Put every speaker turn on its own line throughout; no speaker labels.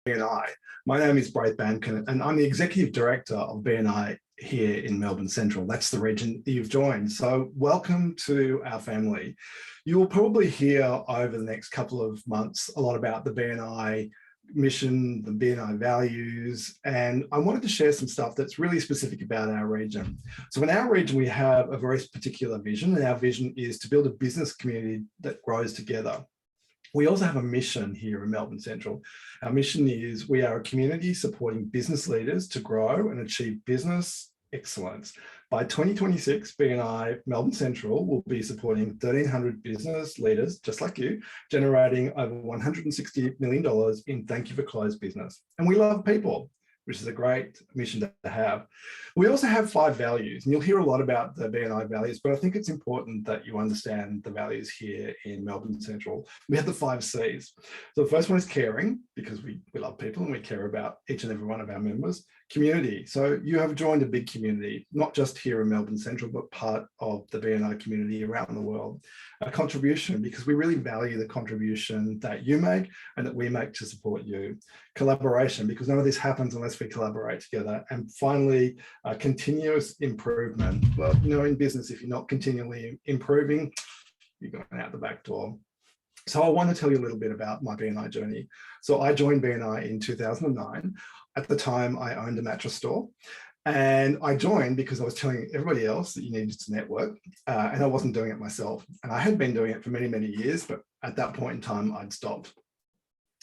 BNI. My name is Braith Bamkin, and I'm the Executive Director of BNI here in Melbourne Central. That's the region that you've joined. So welcome to our family. You will probably hear over the next couple of months a lot about the BNI mission, the BNI values, and I wanted to share some stuff that's really specific about our region. So in our region, we have a very particular vision, and our vision is to build a business community that grows together. We also have a mission here in Melbourne Central. Our mission is we are a community supporting business leaders to grow and achieve business excellence. By 2026, BNI Melbourne Central will be supporting 1,300 business leaders, just like you, generating over $160 million in thank you for closed business. And we love people, which is a great mission to have. We also have 5 values, and you'll hear a lot about the BNI values, but I think it's important that you understand the values here in Melbourne Central. We have the 5 C's. So the first one is caring, because we love people and we care about each and every one of our members. Community. So you have joined a big community, not just here in Melbourne Central, but part of the BNI community around the world. A contribution, because we really value the contribution that you make and that we make to support you. Collaboration, because none of this happens unless we collaborate together. And finally, continuous improvement. Well, you know, in business, if you're not continually improving, you're going out the back door. So I want to tell you a little bit about my BNI journey. So I joined BNI in 2009. At the time, I owned a mattress store, and I joined because I was telling everybody else that you needed to network, and I wasn't doing it myself. And I had been doing it for many, many years, but at that point in time, I'd stopped.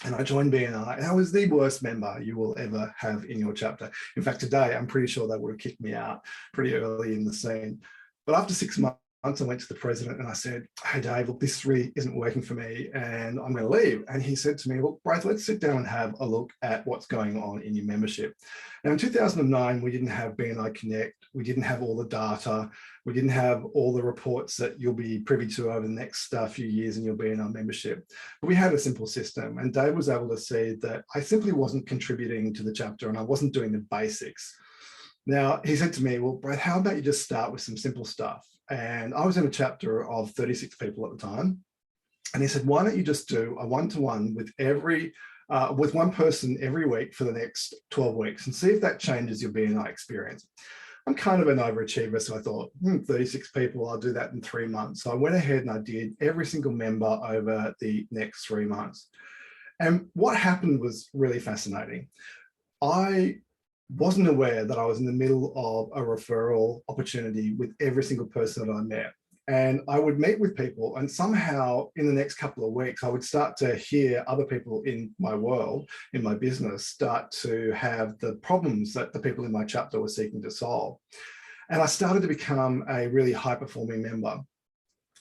And I joined BNI, and I was the worst member you will ever have in your chapter. In fact, today, I'm pretty sure they would have kicked me out pretty early in the scene. But after 6 months, I went to the president and I said, hey, Dave, look, this really isn't working for me and I'm going to leave. And he said to me, look, Braith, let's sit down and have a look at what's going on in your membership. Now, in 2009, we didn't have BNI Connect. We didn't have all the data. We didn't have all the reports that you'll be privy to over the next few years in your BNI membership. But we had a simple system, and Dave was able to see that I simply wasn't contributing to the chapter and I wasn't doing the basics. Now, he said to me, well, Braith, how about you just start with some simple stuff? And I was in a chapter of 36 people at the time. And he said, why don't you just do a one-to-one with with one person every week for the next 12 weeks and see if that changes your BNI experience. I'm kind of an overachiever, so I thought, 36 people, I'll do that in 3 months. So I went ahead and I did every single member over the next 3 months. And what happened was really fascinating. I wasn't aware that I was in the middle of a referral opportunity with every single person that I met. And I would meet with people, and somehow in the next couple of weeks, I would start to hear other people in my world, in my business, start to have the problems that the people in my chapter were seeking to solve. And I started to become a really high-performing member.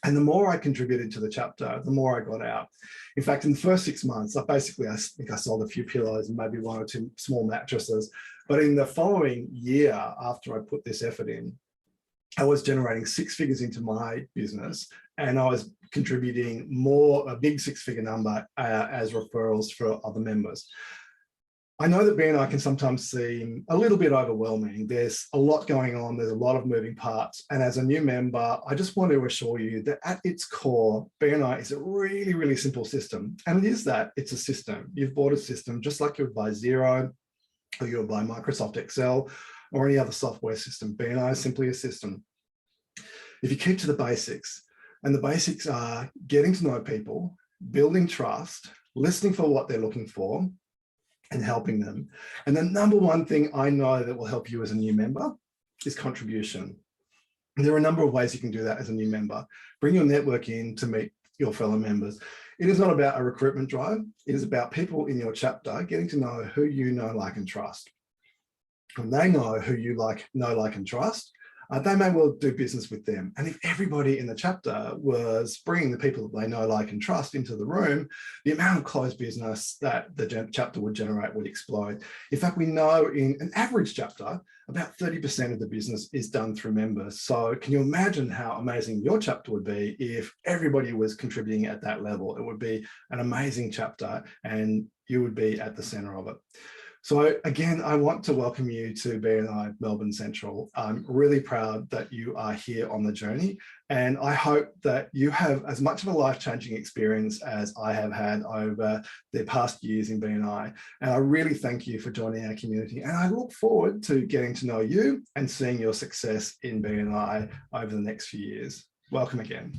And the more I contributed to the chapter, the more I got out. In fact, in the first 6 months, I think I sold a few pillows and maybe 1 or 2 small mattresses. But in the following year, after I put this effort in, I was generating 6 figures into my business, and I was contributing a big 6-figure number as referrals for other members. I know that BNI can sometimes seem a little bit overwhelming. There's a lot going on. There's a lot of moving parts. And as a new member, I just want to assure you that at its core, BNI is a really, really simple system. And it is that. It's a system. You've bought a system just like you would buy Xero, or you would buy Microsoft Excel, or any other software system. BNI is simply a system. If you keep to the basics, and the basics are getting to know people, building trust, listening for what they're looking for, and helping them. And the number one thing I know that will help you as a new member is contribution. And there are a number of ways you can do that as a new member. Bring your network in to meet your fellow members. It is not about a recruitment drive. It is about people in your chapter getting to know who you know, like, and trust. When they know who you know, like, and trust, they may well do business with them. And if everybody in the chapter was bringing the people that they know, like, and trust into the room, the amount of closed business that the chapter would generate would explode. In fact, we know in an average chapter, about 30% of the business is done through members. So can you imagine how amazing your chapter would be if everybody was contributing at that level? It would be an amazing chapter and you would be at the center of it. So again, I want to welcome you to BNI Melbourne Central. I'm really proud that you are here on the journey, and I hope that you have as much of a life-changing experience as I have had over the past years in BNI. And I really thank you for joining our community, and I look forward to getting to know you and seeing your success in BNI over the next few years. Welcome again.